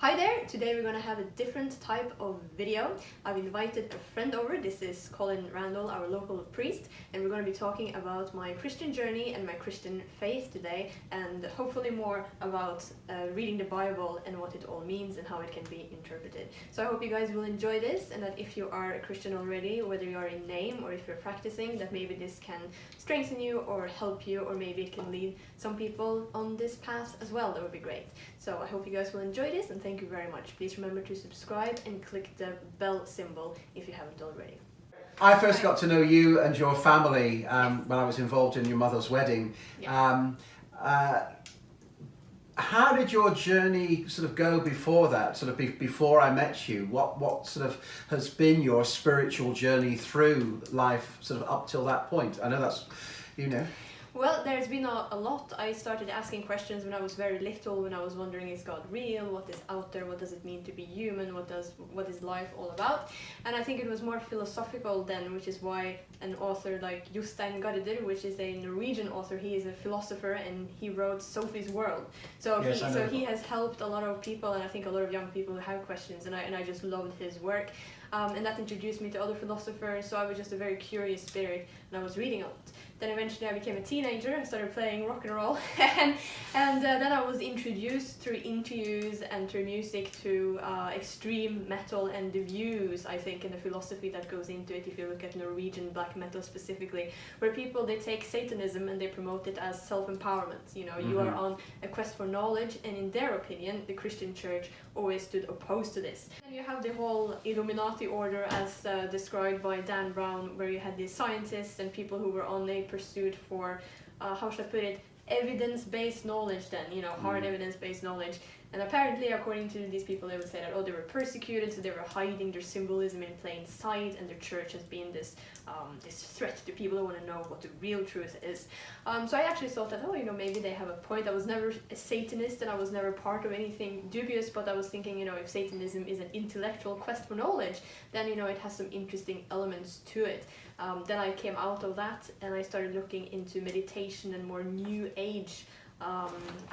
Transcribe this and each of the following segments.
Hi there! Today we're going to have a different type of video. I've invited a friend over. This is Colin, Randall, our local priest, and we're going to be talking about my Christian journey and my Christian faith today, and hopefully more about reading the Bible and what it all means and how it can be interpreted. So I hope you guys will enjoy this, and that if you are a Christian already, whether you are in name or if you're practicing, that maybe this can strengthen you or help you, or maybe it can lead some people on this path as well. That would be great. So I hope you guys will enjoy this, and thank you very much. Please remember to subscribe and click the bell symbol if you haven't already. I first got to know you and your family when I was involved in your mother's wedding. Yeah. How did your journey sort of go before that, sort of before I met you? What sort of has been your spiritual journey through life sort of up till that point? I know that's, Well, there's been a lot. I started asking questions when I was very little, when I was wondering, is God real? What is out there? What does it mean to be human? What is life all about? And I think it was more philosophical then, which is why an author like Jostein Gaarder, which is a Norwegian author, he is a philosopher and he wrote Sophie's World. So he has helped a lot of people, and I think a lot of young people who have questions, and I just loved his work. And that introduced me to other philosophers, so I was just a very curious spirit, and I was reading a lot. Then eventually I became a teenager and started playing rock and roll, and then I was introduced through interviews and through music to extreme metal and the views, I think, and the philosophy that goes into it. If you look at Norwegian black metal specifically, where people, they take Satanism and they promote it as self-empowerment. You are on a quest for knowledge, and in their opinion, the Christian church always stood opposed to this. And you have the whole Illuminati order as described by Dan Brown, where you had these scientists and people who were on a pursuit for, how should I put it, evidence-based knowledge then, hard evidence-based knowledge. And apparently, according to these people, they would say that, they were persecuted, so they were hiding their symbolism in plain sight, and their church has been this threat to people who want to know what the real truth is. So I actually thought that, maybe they have a point. I was never a Satanist, and I was never part of anything dubious, but I was thinking, if Satanism is an intellectual quest for knowledge, then, it has some interesting elements to it. Then I came out of that, and I started looking into meditation and more new age, how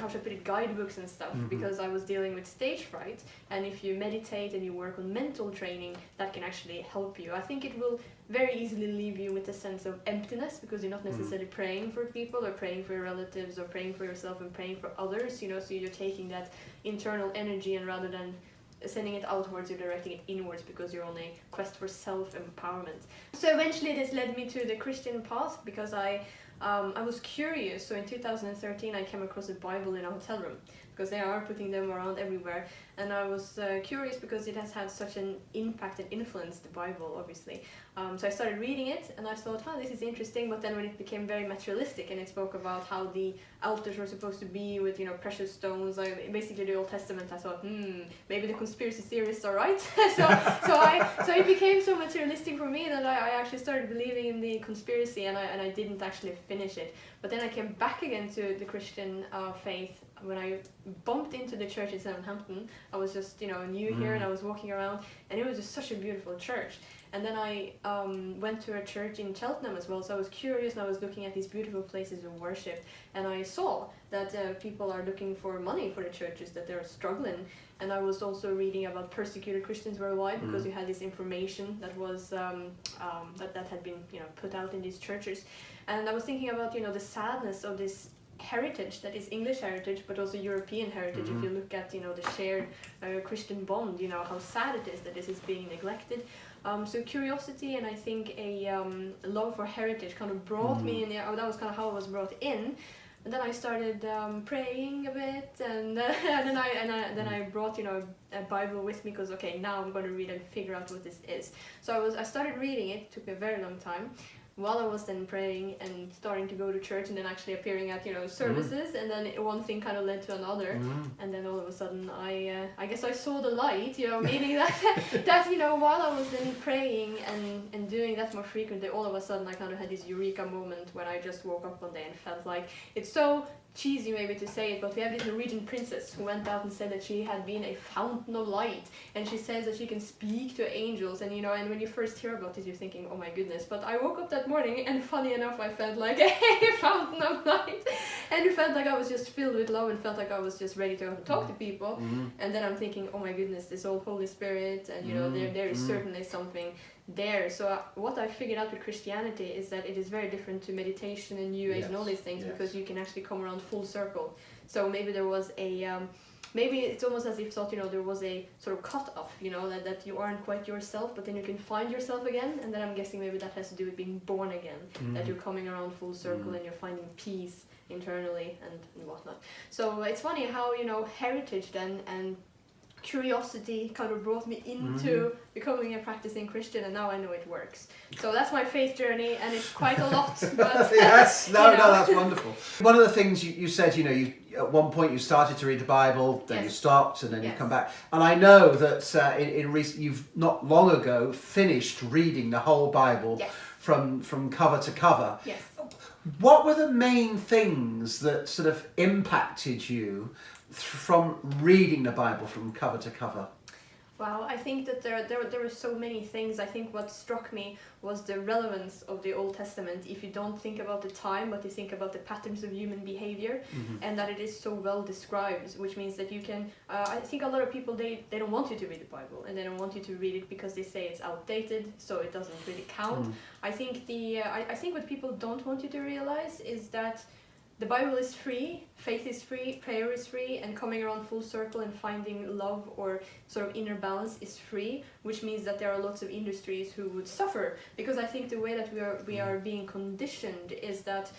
should I put it, guidebooks and stuff, because I was dealing with stage fright, and if you meditate and you work on mental training, that can actually help you. I think it will very easily leave you with a sense of emptiness, because you're not necessarily praying for people or praying for your relatives or praying for yourself and praying for others, so you're taking that internal energy, and rather than sending it outwards, you're directing it inwards, because you're on a quest for self-empowerment. So eventually this led me to the Christian path, because I was curious. So in 2013 I came across a Bible in a hotel room, because they are putting them around everywhere, and I was curious because it has had such an impact and influence, the Bible, obviously. So I started reading it, and I thought, this is interesting. But then when it became very materialistic, and it spoke about how the altars were supposed to be with, precious stones, basically the Old Testament, I thought, maybe the conspiracy theorists are right. so it became so materialistic for me that I actually started believing in the conspiracy, and I didn't actually finish it. But then I came back again to the Christian faith when I bumped into the church in Southampton. I was just, new here, and I was walking around, and it was just such a beautiful church. And then I went to a church in Cheltenham as well, so I was curious, and I was looking at these beautiful places of worship, and I saw that people are looking for money for the churches, that they're struggling. And I was also reading about persecuted Christians worldwide, because you had this information that was that had been put out in these churches. And I was thinking about the sadness of this heritage that is English heritage, but also European heritage. If you look at the shared Christian bond, how sad it is that this is being neglected. So curiosity, and I think a love for heritage kind of brought me in. That was kind of how I was brought in. And then I started praying a bit, and then I brought a Bible with me, because now I'm going to read and figure out what this is. So I started reading it. It took me a very long time, while I was then praying and starting to go to church, and then actually appearing at services, and then one thing kind of led to another, and then all of a sudden I guess I saw the light, meaning that while I was then praying and doing that more frequently, all of a sudden I kind of had this eureka moment when I just woke up one day and felt like it's so cheesy maybe to say it, but we have this Norwegian princess who went out and said that she had been a fountain of light, and she says that she can speak to angels, and and when you first hear about this, you're thinking, oh my goodness. But I woke up that morning, and funny enough, I felt like a fountain of light, and it felt like I was just filled with love, and felt like I was just ready to talk to people. And then I'm thinking, oh my goodness, this old Holy Spirit, and there is certainly something there. So what I figured out with Christianity is that it is very different to meditation and New Age and all these things, because you can actually come around full circle. So maybe there was a maybe it's almost as if thought there was a sort of cut off, that you aren't quite yourself, but then you can find yourself again. And then I'm guessing maybe that has to do with being born again, that you're coming around full circle and you're finding peace internally and whatnot. So it's funny how heritage then and curiosity kind of brought me into becoming a practicing Christian, and now I know it works. So that's my faith journey, and it's quite a lot. But yes, no, that's wonderful. One of the things you said, you at one point you started to read the Bible, then you stopped, and then you come back. And I know that you've not long ago finished reading the whole Bible from cover to cover. Yes. What were the main things that sort of impacted you from reading the Bible from cover to cover? Wow, I think that there were so many things. I think what struck me was the relevance of the Old Testament if you don't think about the time, but you think about the patterns of human behavior, and that it is so well described, which means that you can, I think a lot of people, they don't want you to read the Bible, and they don't want you to read it because they say it's outdated, so it doesn't really count. I think I think what people don't want you to realize is that the Bible is free, faith is free, prayer is free, and coming around full circle and finding love or sort of inner balance is free, which means that there are lots of industries who would suffer, because I think the way that we are being conditioned is that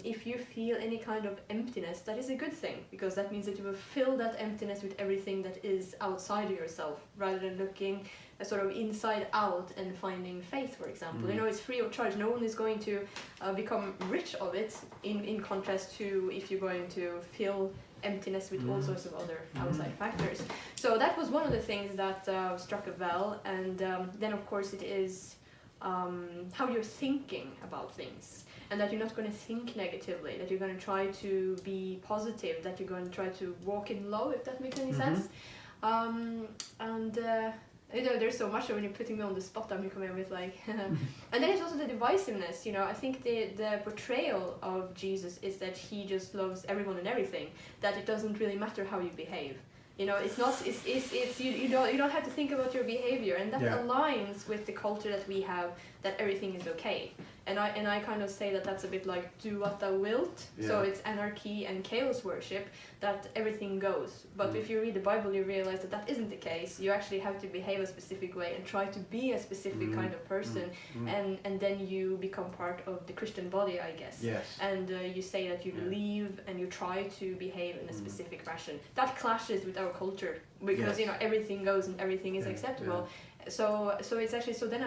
if you feel any kind of emptiness, that is a good thing, because that means that you will fill that emptiness with everything that is outside of yourself, rather than looking sort of inside out and finding faith, for example. It's free of charge. No one is going to become rich of it, in contrast to if you're going to fill emptiness with all sorts of other outside factors. So that was one of the things that struck a bell. And then of course it is how you're thinking about things, and that you're not going to think negatively, that you're going to try to be positive, that you're going to try to walk in love, if that makes any sense. There's so much, when you're putting me on the spot, I'm coming with like and then it's also the divisiveness. I think the portrayal of Jesus is that he just loves everyone and everything, that it doesn't really matter how you behave. It's not, it's you don't have to think about your behavior, and that aligns with the culture that we have, that everything is okay. And I kind of say that that's a bit like do what thou wilt. So it's anarchy and chaos worship, that everything goes. But if you read the Bible, you realize that that isn't the case. You actually have to behave a specific way and try to be a specific kind of person, and then you become part of the Christian body, I guess. Yes. And you say that you believe and you try to behave in a specific fashion. That clashes with our culture, because everything goes and everything is acceptable. So it's actually, so then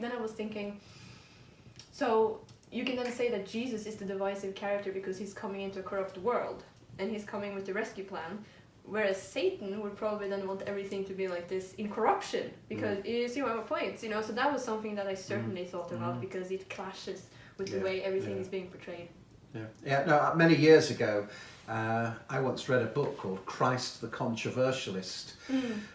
then I was thinking, so you can then say that Jesus is the divisive character because he's coming into a corrupt world and he's coming with the rescue plan, whereas Satan would probably then want everything to be like this in corruption, because you see my point, so that was something that I certainly thought about, because it clashes with the way everything is being portrayed. No, many years ago, I once read a book called Christ the Controversialist,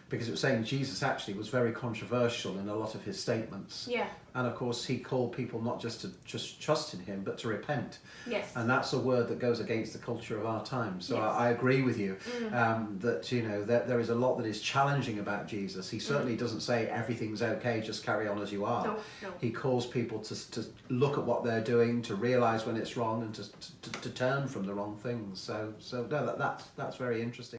because it was saying Jesus actually was very controversial in a lot of his statements. And of course he called people not just to just trust in him, but to repent. Yes. And that's a word that goes against the culture of our time. So I agree with you that that there is a lot that is challenging about Jesus. He certainly doesn't say everything's okay, just carry on as you are. No. He calls people to look at what they're doing, to realise when it's wrong, and to turn from the wrong things. So no, that's very interesting.